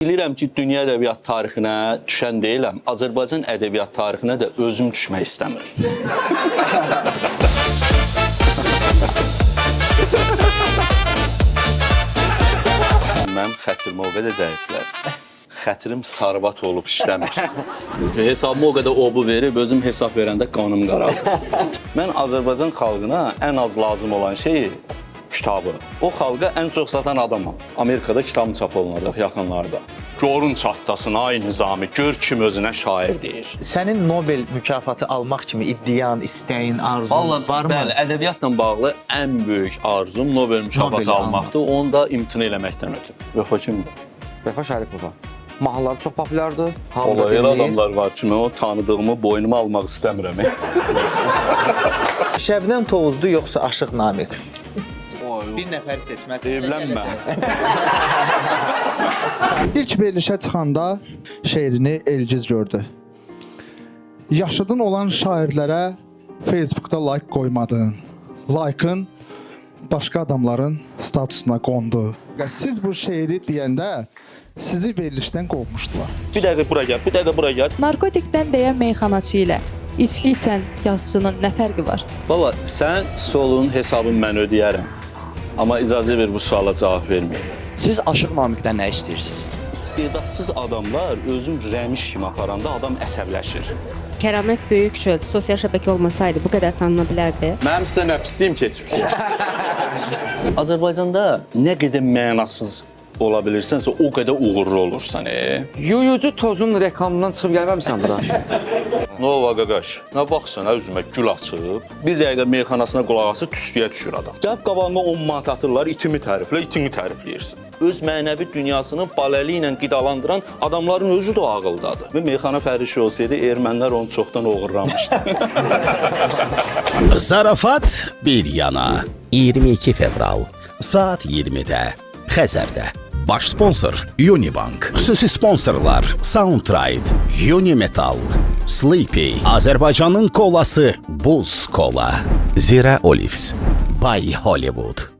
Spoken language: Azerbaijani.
Bilirəm ki, dünya ədəbiyyat tarixinə düşən deyiləm. Azərbaycan ədəbiyyat tarixinə də özüm düşmək istəmirəm. Mənim xətrimə o qədər dəyiblər. Xətrim sarvat olub işləmir. Hesabımı o qədər obu verib, özüm hesab verəndə qanım qaralır. Mən Azərbaycan xalqına ən az lazım olan şeyi kitabı. O xalqa ən çox satan adamam. Amerikada kitabım çap olunacaq yaxınlarda. Görün çatdasın, ay Nizami, gör kim özünə şair deyir. Sənin Nobel mükafatı almaq kimi iddian, istəyin, arzun varmı? Bəli, ədəbiyyatla bağlı ən böyük arzum Nobel mükafatı almaqdır. Onu da imtina eləməkdən ötürü. Vəfa kimdir? Vəfa Şərifova. Mahnıları çox populyardır. Elə adamlar var ki, mən o tanıdığımı boynuma almaq istəmirəm. Şəbnəm Tovuzlu yoxsa Aşıq Namiq? Bir nəfəri seçməsin. Evlənmə. İlk verilişə çıxanda şeirini Elgiz gördü. Yaşıdın olan şairlərə Facebookda like qoymadın. Like'ın başqa adamların statusuna qondu. Siz bu şeiri deyəndə sizi verilişdən qovmuşdular. Bir dəqiqə bura gəl, bir dəqiqə bura gəl. Narkotikdən deyən meyxanaçı ilə içki içən yazıçının nə fərqi var? Baba, sən stolun hesabını mən ödəyərəm. Amma icazə ver bu suala cavab verməyim. Siz Aşıq Namiqdən nə istəyirsiniz? İstedadsız adamlar özün rəmiş kimi aparanda adam əsəbləşir. Kəramət böyük çöldür. Sosial şəbəkə olmasaydı bu qədər tanına bilərdi. Mənim sizə nə pisliyim keçib ki? Azərbaycanda nə qədər mənasız ola bilirsənsə, o qədər uğurlu olursan. Yuyucu tozun reklamından çıxıb gəlməmisən bura. Nova qaqaş, nə baxsan, üzümə gül açıb, bir dəqiqə meyxanasına qulaq asır, tüstüyə düşür adam. Gəlb qabağına 10 manat atırlar, itimi təriflə, itimi tərifləyirsin. Öz mənəvi dünyasını baləli ilə qidalandıran adamların özü də ağıldadır. Və meyxana fərişi olsaydı, ermənilər onu çoxdan oğurlamışdı. Zarafat bir yana 22 fevral saat 20-də Xəzərdə. Baş sponsor Unibank. Xüsusi sponsorlar Soundtride, Unimetal, Sleepy, Azərbaycanın kolası Buz Kola, Zira Olives, Bay Hollywood.